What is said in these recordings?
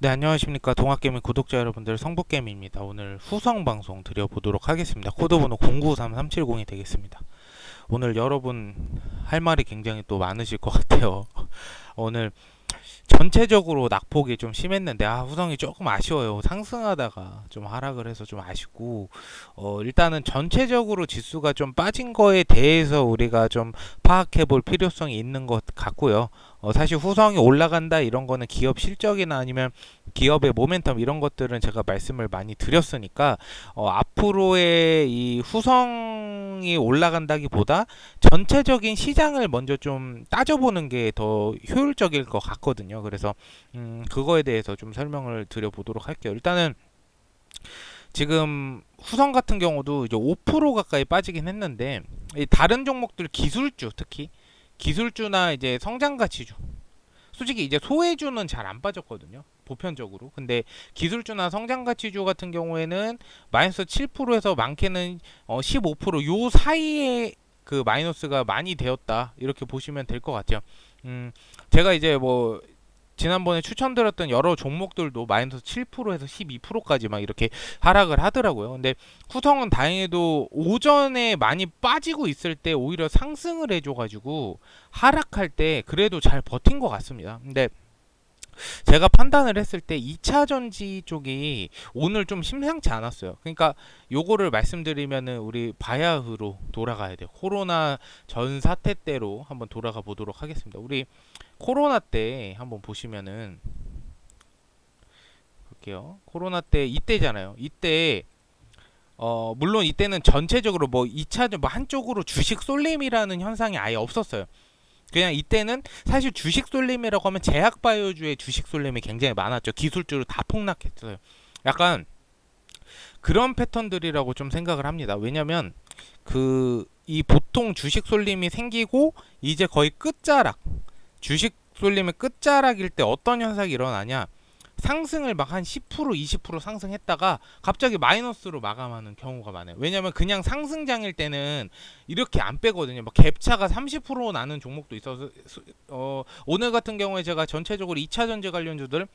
네, 안녕하십니까. 동학개미 구독자 여러분들, 성북개미입니다. 오늘 후성 방송 드려보도록 하겠습니다. 코드번호 0993-370이 되겠습니다. 오늘 여러분 할 말이 굉장히 또 많으실 것 같아요. 오늘 전체적으로 낙폭이 좀 심했는데 후성이 조금 아쉬워요. 상승하다가 좀 하락을 해서 좀 아쉽고, 일단은 전체적으로 지수가 좀 빠진 거에 대해서 우리가 좀 파악해 볼 필요성이 있는 것 같고요. 사실 후성이 올라간다 이런 거는 기업 실적이나 아니면 기업의 모멘텀 이런 것들은 제가 말씀을 많이 드렸으니까, 앞으로의 이 후성이 올라간다기보다 전체적인 시장을 먼저 좀 따져보는 게 더 효율적일 것 같거든요. 그래서 그거에 대해서 좀 설명을 드려보도록 할게요. 일단은 지금 후성 같은 경우도 이제 5% 가까이 빠지긴 했는데, 이 다른 종목들 기술주, 특히 기술주나 이제 성장가치주, 솔직히 이제 소외주는 잘 안 빠졌거든요, 보편적으로. 근데 기술주나 성장가치주 같은 경우에는 마이너스 7%에서 많게는 15%요 사이에 그 마이너스가 많이 되었다, 이렇게 보시면 될 것 같아요. 제가 이제 뭐 지난번에 추천드렸던 여러 종목들도 마이너스 7%에서 12%까지 막 이렇게 하락을 하더라고요. 근데 후성은 다행히도 오전에 많이 빠지고 있을 때 오히려 상승을 해줘가지고 하락할 때 그래도 잘 버틴 것 같습니다. 근데 제가 판단을 했을 때 2차 전지 쪽이 오늘 좀 심상치 않았어요. 그러니까 요거를 말씀드리면은 우리 바야흐로 돌아가야 돼요. 코로나 전 사태 때로 한번 돌아가 보도록 하겠습니다. 우리 코로나 때 한번 보시면은 볼게요. 코로나 때 이때잖아요. 이때 물론 이때는 전체적으로 뭐 2차 뭐 한쪽으로 주식 쏠림이라는 현상이 아예 없었어요. 그냥 이때는 사실 주식 쏠림이라고 하면 제약바이오주의 주식 쏠림이 굉장히 많았죠. 기술주로 다 폭락했어요. 약간 그런 패턴들이라고 좀 생각을 합니다. 왜냐면 이 보통 주식 쏠림이 생기고 이제 거의 끝자락, 주식 쏠림의 끝자락일 때 어떤 현상이 일어나냐, 상승을 막 한 10% 20% 상승했다가 갑자기 마이너스로 마감하는 경우가 많아요. 왜냐면 그냥 상승장일 때는 이렇게 안 빼거든요. 막 갭차가 30% 나는 종목도 있어서, 오늘 같은 경우에 제가 전체적으로 2차 전지 관련주들,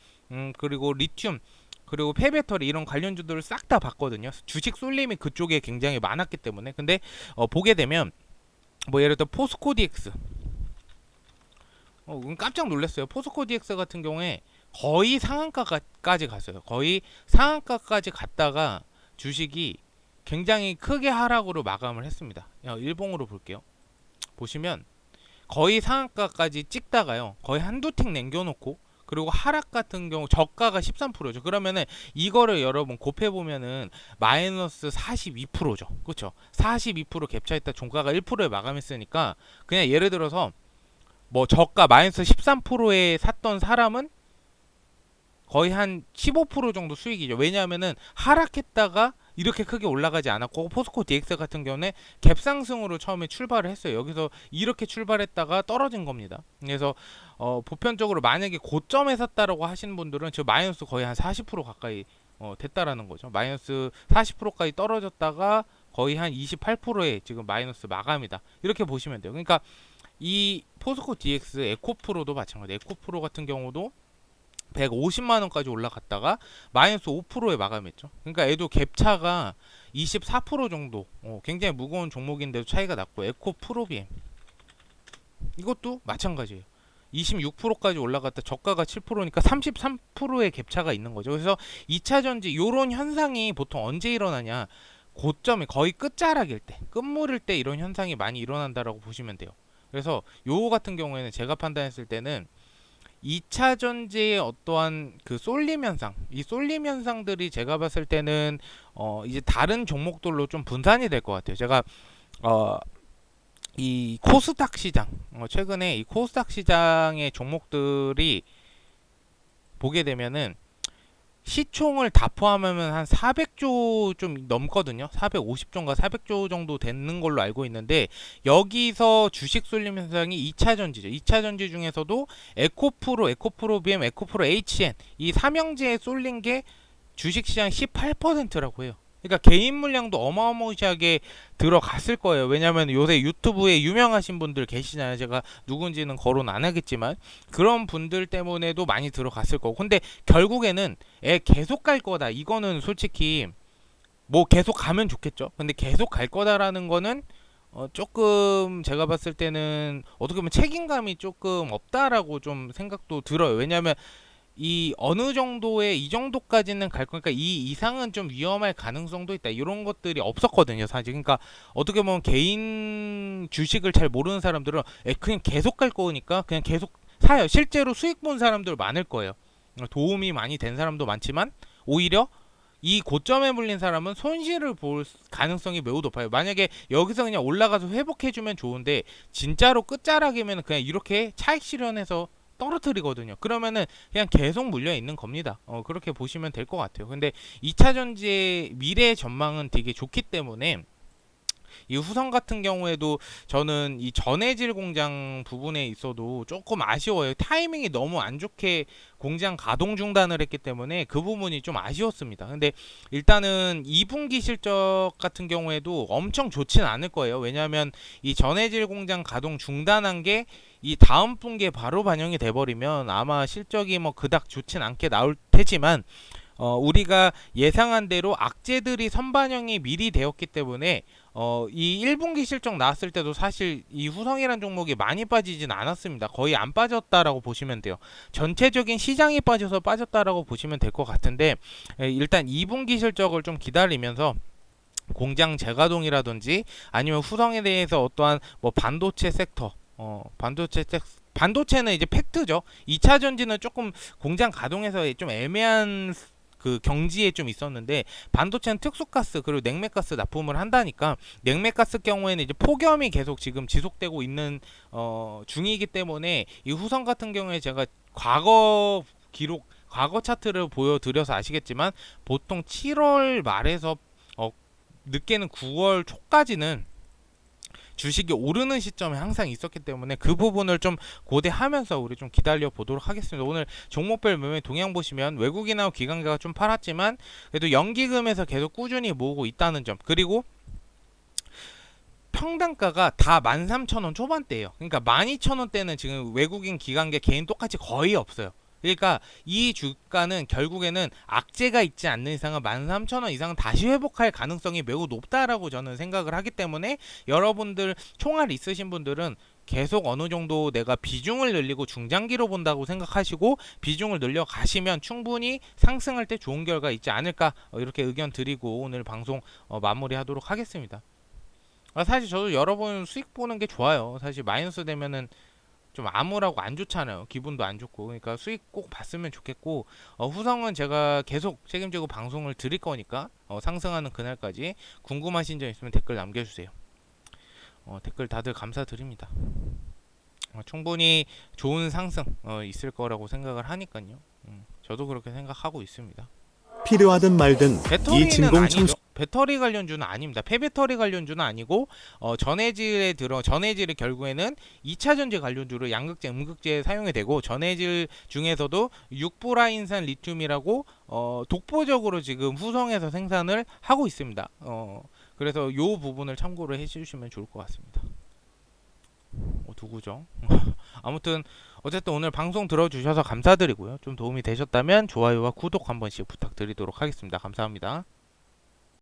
그리고 리튬, 그리고 폐배터리 이런 관련주들을 싹 다 봤거든요. 주식 쏠림이 그쪽에 굉장히 많았기 때문에. 근데 보게 되면 뭐 예를 들어 포스코 DX, 깜짝 놀랐어요. 포스코 DX 같은 경우에 거의 상한가까지 갔어요. 거의 상한가까지 갔다가 주식이 굉장히 크게 하락으로 마감을 했습니다. 일봉으로 볼게요. 보시면 거의 상한가까지 찍다가요, 거의 한두 틱 남겨놓고, 그리고 하락 같은 경우 저가가 13%죠. 그러면은 이거를 여러분 곱해 보면은 마이너스 42%죠. 그렇죠? 42% 갭차했다 종가가 1%에 마감했으니까, 그냥 예를 들어서 뭐 저가 마이너스 13%에 샀던 사람은 거의 한 15% 정도 수익이죠. 왜냐하면은 하락했다가 이렇게 크게 올라가지 않았고, 포스코 DX 같은 경우는 갭상승으로 처음에 출발을 했어요. 여기서 이렇게 출발했다가 떨어진 겁니다. 그래서 보편적으로 만약에 고점에 샀다라고 하시는 분들은 저 마이너스 거의 한 40% 가까이 됐다라는 거죠. 마이너스 40%까지 떨어졌다가 거의 한 28%에 지금 마이너스 마감이다, 이렇게 보시면 돼요. 그러니까 이 포스코 DX, 에코프로도 마찬가지. 에코프로 같은 경우도 150만 원까지 올라갔다가 마이너스 5%에 마감했죠. 그러니까 얘도 갭차가 24% 정도, 굉장히 무거운 종목인데도 차이가 났고, 에코 프로비엠 이것도 마찬가지예요. 26%까지 올라갔다 저가가 7%니까 33%의 갭차가 있는 거죠. 그래서 2차 전지 요런 현상이 보통 언제 일어나냐, 고점이 거의 끝자락일 때, 끝물일 때 이런 현상이 많이 일어난다라고 보시면 돼요. 그래서 요 같은 경우에는 제가 판단했을 때는 2차 전지의 어떠한 그 쏠림 현상, 이 쏠림 현상들이 제가 봤을 때는 이제 다른 종목들로 좀 분산이 될 것 같아요. 제가 이 코스닥 시장, 최근에 이 코스닥 시장의 종목들이 보게 되면은 시총을 다 포함하면 한 400조 좀 넘거든요. 450조인가 400조 정도 되는 걸로 알고 있는데, 여기서 주식 쏠림 현상이 2차 전지죠. 2차 전지 중에서도 에코프로, 에코프로 BM, 에코프로 HN 이 삼형제에 쏠린 게 주식시장 18%라고 해요. 그러니까 개인 물량도 어마어마하게 들어갔을 거예요. 왜냐하면 요새 유튜브에 유명하신 분들 계시잖아요. 제가 누군지는 거론 안 하겠지만 그런 분들 때문에도 많이 들어갔을 거고. 근데 결국에는 계속 갈 거다. 이거는 솔직히 뭐 계속 가면 좋겠죠. 근데 계속 갈 거다라는 거는 조금 제가 봤을 때는 어떻게 보면 책임감이 조금 없다라고 좀 생각도 들어요. 왜냐하면 이 어느 정도의 이 정도까지는 갈 거니까 이 이상은 좀 위험할 가능성도 있다. 이런 것들이 없었거든요, 사실. 그러니까 어떻게 보면 개인 주식을 잘 모르는 사람들은 그냥 계속 갈 거니까 그냥 계속 사요. 실제로 수익 본 사람들 많을 거예요. 도움이 많이 된 사람도 많지만 오히려 이 고점에 물린 사람은 손실을 볼 가능성이 매우 높아요. 만약에 여기서 그냥 올라가서 회복해주면 좋은데 진짜로 끝자락이면 그냥 이렇게 차익 실현해서 떨어뜨리거든요. 그러면은 그냥 계속 물려 있는 겁니다. 그렇게 보시면 될 것 같아요. 근데 2차 전지의 미래 전망은 되게 좋기 때문에 이 후성 같은 경우에도 저는 이 전해질 공장 부분에 있어도 조금 아쉬워요. 타이밍이 너무 안 좋게 공장 가동 중단을 했기 때문에 그 부분이 좀 아쉬웠습니다. 근데 일단은 2분기 실적 같은 경우에도 엄청 좋진 않을 거예요. 왜냐하면 이 전해질 공장 가동 중단한 게 이 다음 분기에 바로 반영이 돼버리면 아마 실적이 뭐 그닥 좋진 않게 나올 테지만 우리가 예상한 대로 악재들이 선반영이 미리 되었기 때문에 이 1분기 실적 나왔을 때도 사실 이 후성이란 종목이 많이 빠지진 않았습니다. 거의 안 빠졌다라고 보시면 돼요. 전체적인 시장이 빠져서 빠졌다라고 보시면 될 것 같은데 일단 2분기 실적을 좀 기다리면서 공장 재가동이라든지 아니면 후성에 대해서 어떠한 뭐 반도체 섹터 반도체는 이제 팩트죠. 2차 전지는 조금 공장 가동에서 좀 애매한 그 경지에 좀 있었는데 반도체는 특수가스 그리고 냉매가스 납품을 한다니까 냉매가스 경우에는 이제 폭염이 계속 지금 지속되고 있는 중이기 때문에 이 후성 같은 경우에 제가 과거 기록 과거 차트를 보여드려서 아시겠지만 보통 7월 말에서 늦게는 9월 초까지는 주식이 오르는 시점에 항상 있었기 때문에 그 부분을 좀 고대하면서 우리 좀 기다려 보도록 하겠습니다. 오늘 종목별 매매 동향 보시면 외국인하고 기관계가 좀 팔았지만 그래도 연기금에서 계속 꾸준히 모으고 있다는 점, 그리고 평단가가 다 13,000원 초반대예요. 그러니까 12,000원대는 지금 외국인 기관계 개인 똑같이 거의 없어요. 그러니까 이 주가는 결국에는 악재가 있지 않는 이상은 13,000원 이상은 다시 회복할 가능성이 매우 높다라고 저는 생각을 하기 때문에 여러분들 총알 있으신 분들은 계속 어느 정도 내가 비중을 늘리고 중장기로 본다고 생각하시고 비중을 늘려 가시면 충분히 상승할 때 좋은 결과 있지 않을까 이렇게 의견 드리고 오늘 방송 마무리하도록 하겠습니다. 사실 저도 여러 번 수익 보는 게 좋아요. 사실 마이너스 되면은 좀 암울하고 안 좋잖아요. 기분도 안 좋고. 그러니까 수익 꼭 봤으면 좋겠고 후성은 제가 계속 책임지고 방송을 드릴 거니까 상승하는 그날까지 궁금하신 점 있으면 댓글 남겨주세요. 댓글 다들 감사드립니다. 충분히 좋은 상승 있을 거라고 생각을 하니까요. 저도 그렇게 생각하고 있습니다. 필요하든 말든 이 배터리는 진공 아니죠. 청소 배터리 관련주는 아닙니다. 폐배터리 관련주는 아니고 전해질이 결국에는 2차 전지 관련주로 양극재, 음극재에 사용이 되고 전해질 중에서도 육보라인산 리튬이라고 독보적으로 지금 후성에서 생산을 하고 있습니다. 그래서 요 부분을 참고를 해주시면 좋을 것 같습니다. 누구죠? 아무튼 어쨌든 오늘 방송 들어주셔서 감사드리고요. 좀 도움이 되셨다면 좋아요와 구독 한 번씩 부탁드리도록 하겠습니다. 감사합니다.